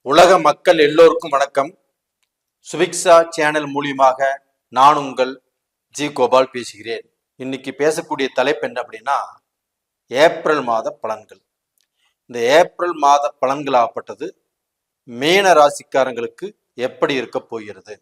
உலக மக்கள் எல்லோருக்கும் வணக்கம். சுபிக்ஷா சேனல் மூலியமாக நான் உங்கள் ஜி கோபால் பேசுகிறேன். இன்னைக்கு பேசக்கூடிய தலைப்பு என்ன அப்படின்னா, ஏப்ரல் மாத பலன்கள். இந்த ஏப்ரல் மாத பலன்கள் ஆகப்பட்டது மீன ராசிக்காரங்களுக்கு எப்படி இருக்க போகிறது,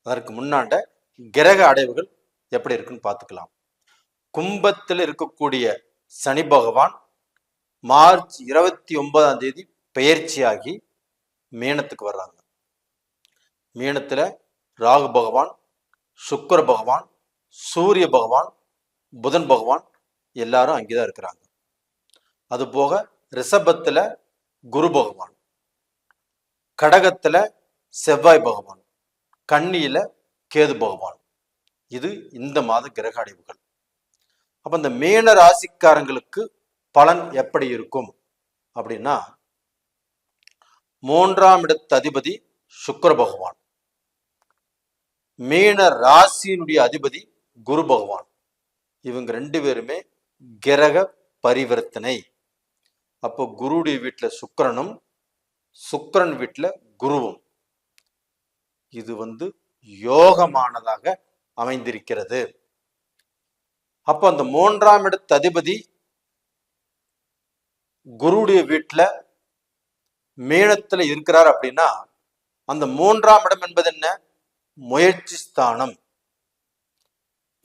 அதற்கு முன்னாண்ட கிரக அடைவுகள் எப்படி இருக்குன்னு பார்த்துக்கலாம். கும்பத்தில் இருக்கக்கூடிய சனி பகவான் மார்ச் 29ஆம் தேதி பெயர்ச்சியாகி மீனத்துக்கு வர்றாங்க. மீனத்துல ராகு பகவான், சுக்கிர பகவான், சூரிய பகவான், புதன் பகவான் எல்லாரும் அங்கேதான் இருக்கிறாங்க. அது போக ரிஷபத்துல குரு பகவான், கடகத்துல செவ்வாய் பகவான், கன்னியில கேது பகவான். இது இந்த மாத கிரக அடைவுகள். அப்ப இந்த மீன ராசிக்காரங்களுக்கு பலன் எப்படி இருக்கும் அப்படின்னா, 3ஆம் இடத்து அதிபதி சுக்கிர பகவான், மீன ராசியினுடைய அதிபதி குரு பகவான். இவங்க ரெண்டு பேருமே கிரக பரிவர்த்தனை. அப்போ குருடைய வீட்டுல சுக்கிரனும் சுக்கிரன் வீட்டுல குருவும். இது யோகமானதாக அமைந்திருக்கிறது. அப்போ அந்த 3ஆம் இடத்து அதிபதி குருடைய வீட்டுல மீனத்துல இருக்கிறார் அப்படின்னா, அந்த 3ஆம் இடம் என்பது என்ன? முயற்சி ஸ்தானம்,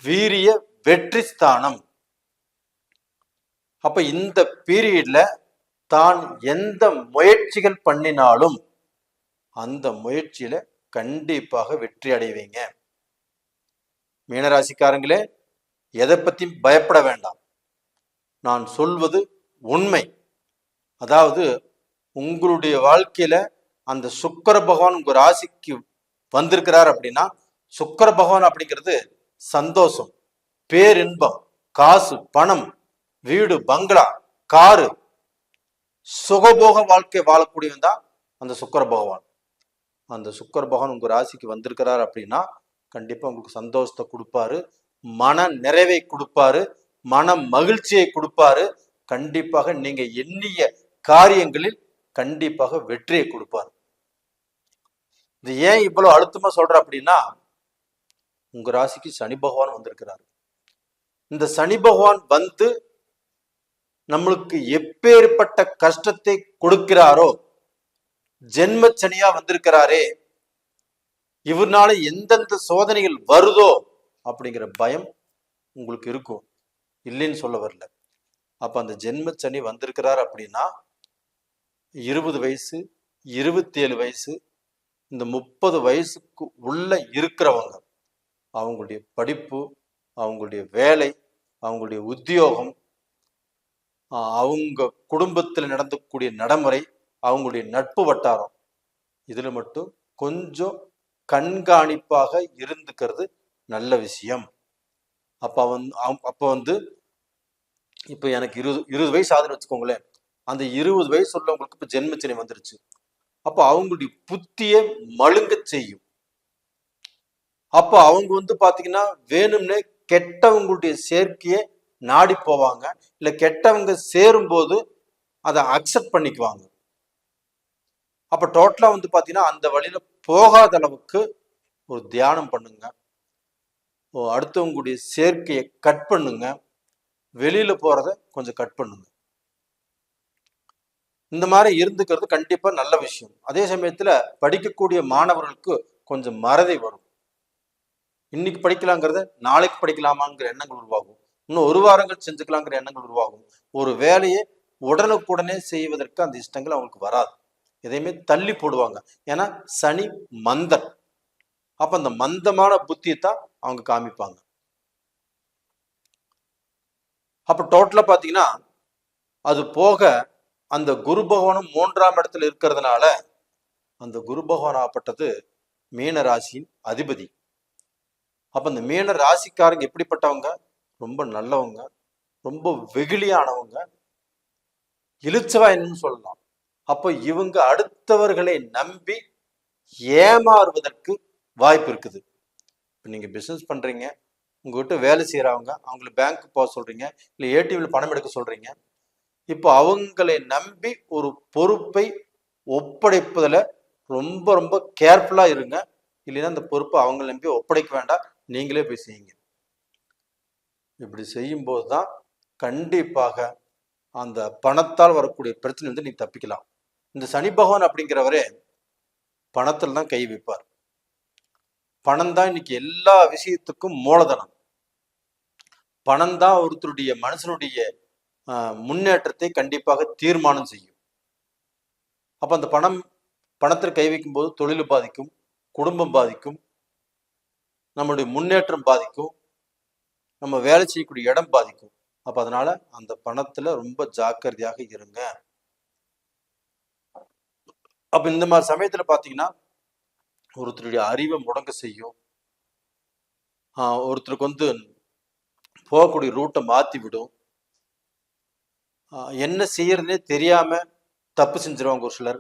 வீரிய வெற்றி ஸ்தானம். அப்ப இந்த பீரியட்ல தான் எந்த முயற்சிகள் பண்ணினாலும் அந்த முயற்சியில கண்டிப்பாக வெற்றி அடைவீங்க. மீனராசிக்காரங்களே, எதை பத்தியும் பயப்பட வேண்டாம். நான் சொல்வது உண்மை. அதாவது உங்களுடைய வாழ்க்கையில அந்த சுக்கிர பகவான் உங்க ராசிக்கு வந்திருக்கிறார் அப்படின்னா, சுக்கிர பகவான் அப்படிங்கிறது சந்தோஷம், பேரின்பம், காசு, பணம், வீடு, பங்களா, காரு, சுகபோக வாழ்க்கை வாழக்கூடியவன் தான் அந்த சுக்கிர பகவான். அந்த சுக்கிர பகவான் உங்க ராசிக்கு வந்திருக்கிறார் அப்படின்னா கண்டிப்பா உங்களுக்கு சந்தோஷத்தை கொடுப்பாரு, மன நிறைவை கொடுப்பாரு, மன மகிழ்ச்சியை கொடுப்பாரு. கண்டிப்பாக நீங்க எண்ணிய காரியங்களில் கண்டிப்பாக வெற்றியை கொடுப்பார். இது ஏன் இவ்வளவு அழுத்தமா சொல்ற அப்படின்னா, உங்க ராசிக்கு சனி பகவான் வந்திருக்கிறார். இந்த சனி பகவான் நம்மளுக்கு எப்பேற்பட்ட கஷ்டத்தை கொடுக்கிறாரோ, ஜென்ம சனியா வந்திருக்கிறாரே, இவர்னால எந்தெந்த சோதனைகள் வருதோ அப்படிங்கிற பயம் உங்களுக்கு இருக்கும், இல்லைன்னு சொல்ல வரல. அப்ப அந்த ஜென்ம சனி வந்திருக்கிறார் அப்படின்னா 20 வயசு, 27 வயசு, இந்த 30 வயசுக்கு உள்ள இருக்கிறவங்க, அவங்களுடைய படிப்பு, அவங்களுடைய வேலை, அவங்களுடைய உத்தியோகம், அவங்க குடும்பத்தில் நடந்தக்கூடிய நடைமுறை, அவங்களுடைய நட்பு வட்டாரம், இதுல மட்டும் கொஞ்சம் கண்காணிப்பாக இருந்துக்கிறது நல்ல விஷயம். அப்ப இப்ப எனக்கு 20 வயசு ஆகுதுன்னு வச்சுக்கோங்களேன். அந்த 20 வயசு உள்ளவங்களுக்கு இப்ப ஜென்மச்சனி வந்துருச்சு. அப்ப அவங்களுடைய புத்தியை மழுங்க செய்யும். அப்ப அவங்க பாத்தீங்கன்னா வேணும்னே கெட்டவங்களுடைய சேர்க்கையை நாடி போவாங்க, இல்ல கெட்டவங்க சேரும் போது அதை அக்செப்ட் பண்ணிக்குவாங்க. அப்ப டோட்டலா பாத்தீங்கன்னா அந்த வழியில போகாத அளவுக்கு ஒரு தியானம் பண்ணுங்க, அடுத்தவங்களுடைய சேர்க்கையை கட் பண்ணுங்க, வெளியில போறத கொஞ்சம் கட் பண்ணுங்க. இந்த மாதிரி இருந்துக்கிறது கண்டிப்பா நல்ல விஷயம். அதே சமயத்துல படிக்கக்கூடிய மாணவர்களுக்கு கொஞ்சம் மறதி வரும். இன்னைக்கு படிக்கலாங்கிறத நாளைக்கு படிக்கலாமாங்கிற எண்ணங்கள் உருவாகும், இன்னும் ஒரு வாரங்கள் செஞ்சுக்கலாங்கிற எண்ணங்கள் உருவாகும். ஒரு வேலையை உடனுக்குடனே செய்வதற்கு அந்த இஷ்டங்கள் அவங்களுக்கு வராது, எதையுமே தள்ளி போடுவாங்க. ஏன்னா சனி மந்தன். அப்ப அந்த மந்தமான புத்தியை தான் அவங்க காமிப்பாங்க. அப்ப டோட்டலா பாத்தீங்கன்னா அது போக அந்த குரு பகவானும் 3ஆம் இடத்துல இருக்கிறதுனால, அந்த குரு பகவான் ஆகப்பட்டது மீன ராசியின் அதிபதி. அப்ப அந்த மீன ராசிக்காரங்க எப்படிப்பட்டவங்க? ரொம்ப நல்லவங்க, ரொம்ப வெகுளியானவங்க, இழுச்சவாயின்னு சொல்லலாம். அப்ப இவங்க அடுத்தவர்களை நம்பி ஏமாறுவதற்கு வாய்ப்பு இருக்குது. இப்ப நீங்க பிசினஸ் பண்றீங்க, உங்ககிட்ட வேலை செய்யறவங்க அவங்களை பேங்க் போக சொல்றீங்க, இல்லை ஏடிஎம்ல பணம் எடுக்க சொல்றீங்க. இப்போ அவங்களை நம்பி ஒரு பொறுப்பை ஒப்படைப்பதில் ரொம்ப ரொம்ப கேர்ஃபுல்லாக இருங்க. இல்லைன்னா அந்த பொறுப்பை அவங்க நம்பி ஒப்படைக்க வேண்டாம், நீங்களே போய் செய்யுங்க. இப்படி செய்யும்போது தான் கண்டிப்பாக அந்த பணத்தால் வரக்கூடிய பிரச்சனை வந்து நீ தப்பிக்கலாம். இந்த சனி பகவான் அப்படிங்கிறவரே பணத்தில் தான் கை வைப்பார். பணம் தான் இன்னைக்கு எல்லா விஷயத்துக்கும் மூலதனம். பணம் தான் ஒருத்தருடைய மனுஷனுடைய முன்னேற்றத்தை கண்டிப்பாக தீர்மானம் செய்யும். அப்ப அந்த பணத்தில் கை வைக்கும் போது தொழில் பாதிக்கும், குடும்பம் பாதிக்கும், நம்மளுடைய முன்னேற்றம் பாதிக்கும், நம்ம வேலை செய்யக்கூடிய இடம் பாதிக்கும். அப்ப அதனால அந்த பணத்துல ரொம்ப ஜாக்கிரதையாக இருங்க. அப்ப இந்த மாதிரி சமயத்துல பாத்தீங்கன்னா ஒருத்தருடைய அறிவை முடங்க செய்யும். ஒருத்தருக்கு வந்து போகக்கூடிய ரூட்டை மாத்தி விடும். என்ன செய்யறதுனே தெரியாம தப்பு செஞ்சிருவாங்க ஒரு சிலர்.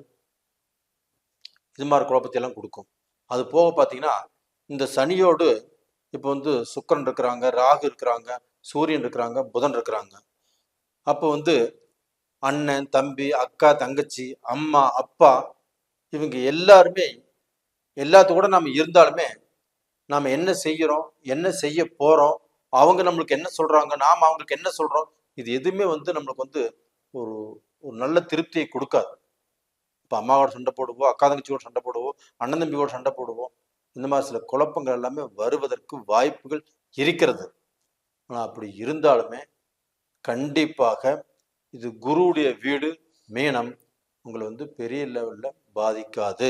இது மாதிரி குழப்பத்தை எல்லாம் கொடுக்கும். அது போக பார்த்தீங்கன்னா இந்த சனியோடு இப்போ வந்து சுக்கிரன் இருக்கிறாங்க, ராகு இருக்கிறாங்க, சூரியன் இருக்கிறாங்க, புதன் இருக்கிறாங்க. அப்போ வந்து அண்ணன், தம்பி, அக்கா, தங்கச்சி, அம்மா, அப்பா இவங்க எல்லாருமே எல்லாத்தோட நம்ம இருந்தாலுமே நாம் என்ன செய்கிறோம், என்ன செய்ய போறோம், அவங்க நம்மளுக்கு என்ன சொல்றாங்க, நாம் அவங்களுக்கு என்ன சொல்றோம், இது எதுவுமே வந்து நம்மளுக்கு வந்து ஒரு ஒரு நல்ல திருப்தியை கொடுக்காது. இப்போ அம்மாவோட சண்டை போடுவோம், அக்கா தங்கச்சியோட சண்டை போடுவோம், அண்ணன் தம்பியோட சண்டை போடுவோம். இந்த மாதிரி சில குழப்பங்கள் எல்லாமே வருவதற்கு வாய்ப்புகள் இருக்கிறது. ஆனால் அப்படி இருந்தாலுமே கண்டிப்பாக இது குருவுடைய வீடு மீனம் உங்களை வந்து பெரிய லெவலில் பாதிக்காது.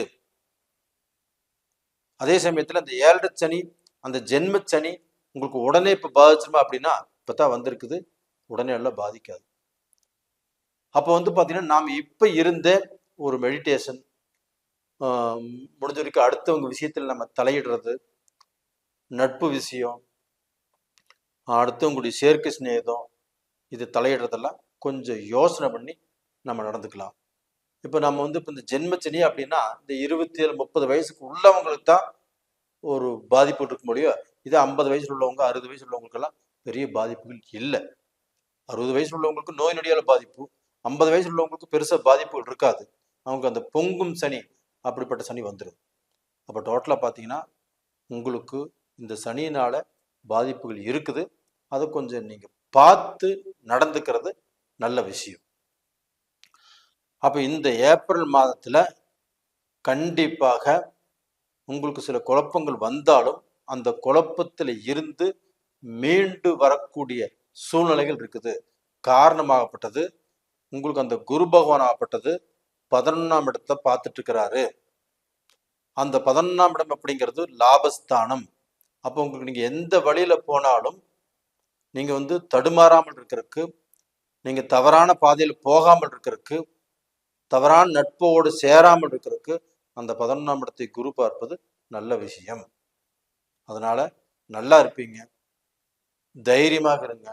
அதே சமயத்தில் அந்த 7 சனி, அந்த ஜென்ம சனி உங்களுக்கு உடனே இப்போ பாதிச்சிருமா அப்படின்னா இப்போதான் வந்திருக்குது, உடனே எல்லாம் பாதிக்காது. அப்போ வந்து பார்த்தீங்கன்னா நாம் இப்போ இருந்த ஒரு மெடிடேஷன் முடிஞ்ச வரைக்கும் அடுத்தவங்க விஷயத்தில் நம்ம தலையிடுறது, நட்பு விஷயம், அடுத்தவங்களுடைய செயற்கை சிநேகம், இது தலையிடுறதெல்லாம் கொஞ்சம் யோசனை பண்ணி நம்ம நடந்துக்கலாம். இப்போ நம்ம வந்து இப்போ இந்த ஜென்மச்சனி அப்படின்னா இந்த 27 30 வயசுக்கு உள்ளவங்களுக்கு தான் ஒரு பாதிப்பு இருக்க முடியும். இதே 50 வயசுல உள்ளவங்க 60 வயசு உள்ளவங்களுக்கெல்லாம் பெரிய பாதிப்புகள் இல்லை. 60 வயசு உள்ளவங்களுக்கு நோய் நொடியால பாதிப்பு, 50 வயசு உள்ளவங்களுக்கு பெருசாக பாதிப்புகள் இருக்காது. அவங்க அந்த பொங்கும் சனி அப்படிப்பட்ட சனி வந்துடும். அப்போ டோட்டலாக பார்த்தீங்கன்னா உங்களுக்கு இந்த சனியினால பாதிப்புகள் இருக்குது. அதை கொஞ்சம் நீங்கள் பார்த்து நடந்துக்கிறது நல்ல விஷயம். அப்போ இந்த ஏப்ரல் மாதத்தில் கண்டிப்பாக உங்களுக்கு சில குழப்பங்கள் வந்தாலும் அந்த குழப்பத்தில் இருந்து மீண்டு வரக்கூடிய சூழ்நிலைகள் இருக்குது. காரணமாகப்பட்டது உங்களுக்கு அந்த குரு பகவான் ஆகப்பட்டது 11ஆம் இடத்தை பார்த்துட்டு இருக்கிறாரு. அந்த 11ஆம் இடம் அப்படிங்கிறது லாபஸ்தானம். அப்போ உங்களுக்கு நீங்க எந்த வழியில போனாலும் நீங்க வந்து தடுமாறாமல் இருக்கிறதுக்கு, நீங்க தவறான பாதையில் போகாமல் இருக்கிறதுக்கு, தவறான நட்போடு சேராமல் இருக்கிறதுக்கு அந்த 11ஆம் இடத்தை குரு பார்ப்பது நல்ல விஷயம். அதனால நல்லா இருப்பீங்க, தைரியமாக இருங்க,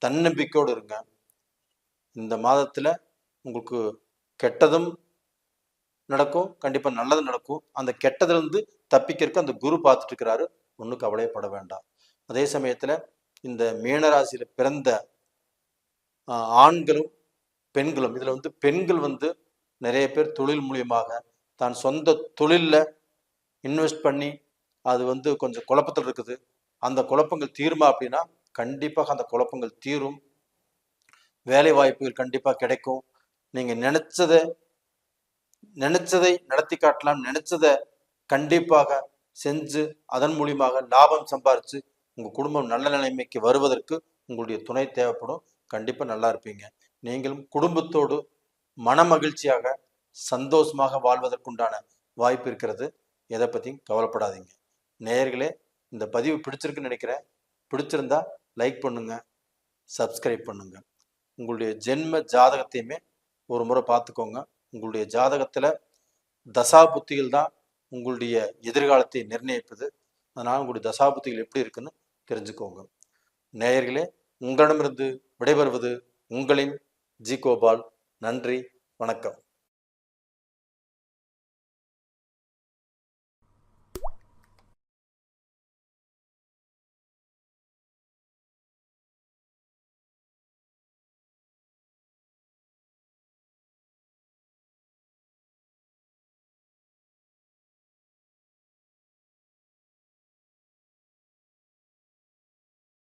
தன்னம்பிக்கையோடு இருங்க. இந்த மாதத்துல உங்களுக்கு கெட்டதும் நடக்கும், கண்டிப்பா நல்லது நடக்கும். அந்த கெட்டதுல இருந்து தப்பிக்கிறதுக்கு அந்த குரு பார்த்துட்டு இருக்கிறாரு, ஒன்றும் கவலைப்பட வேண்டாம். அதே சமயத்துல இந்த மீனராசியில பிறந்த ஆண்களும் பெண்களும், இதுல வந்து பெண்கள் வந்து நிறைய பேர் தொழில் மூலியமாக தான் சொந்த தொழில்ல இன்வெஸ்ட் பண்ணி அது வந்து கொஞ்சம் குழப்பத்தில் இருக்குது. அந்த குழப்பங்கள் தீருமா அப்படின்னா கண்டிப்பாக அந்த குழப்பங்கள் தீரும். வேலை வாய்ப்புகள் கண்டிப்பா கிடைக்கும். நீங்க நினைச்சதை நடத்தி காட்டலாம், நினைச்சதை கண்டிப்பாக செஞ்சு அதன் மூலியமாக லாபம் சம்பாரிச்சு உங்க குடும்பம் நல்ல நிலைமைக்கு வருவதற்கு உங்களுடைய துணை தேவைப்படும். கண்டிப்பா நல்லா இருப்பீங்க. நீங்களும் குடும்பத்தோடு மன மகிழ்ச்சியாக சந்தோஷமாக வாழ்வதற்குண்டான வாய்ப்பு இருக்கிறது. எதை பற்றியும் கவலைப்படாதீங்க. நேயர்களே, இந்த பதிவு பிடிச்சிருக்குன்னு நினைக்கிறேன். பிடிச்சிருந்தா லைக் பண்ணுங்க, சப்ஸ்கிரைப் பண்ணுங்க. உங்களுடைய ஜென்ம ஜாதகத்தையுமே ஒரு முறை பார்த்துக்கோங்க. உங்களுடைய ஜாதகத்துல தசாபுத்திகள் தான் உங்களுடைய எதிர்காலத்தை நிர்ணயிப்பது. அதனால உங்களுடைய தசாபுத்திகள் எப்படி இருக்குன்னு தெரிஞ்சுக்கோங்க. நேயர்களே, உங்களிடமிருந்து விடைபெறுவது உங்களின் ஜி கோபால். நன்றி, வணக்கம்.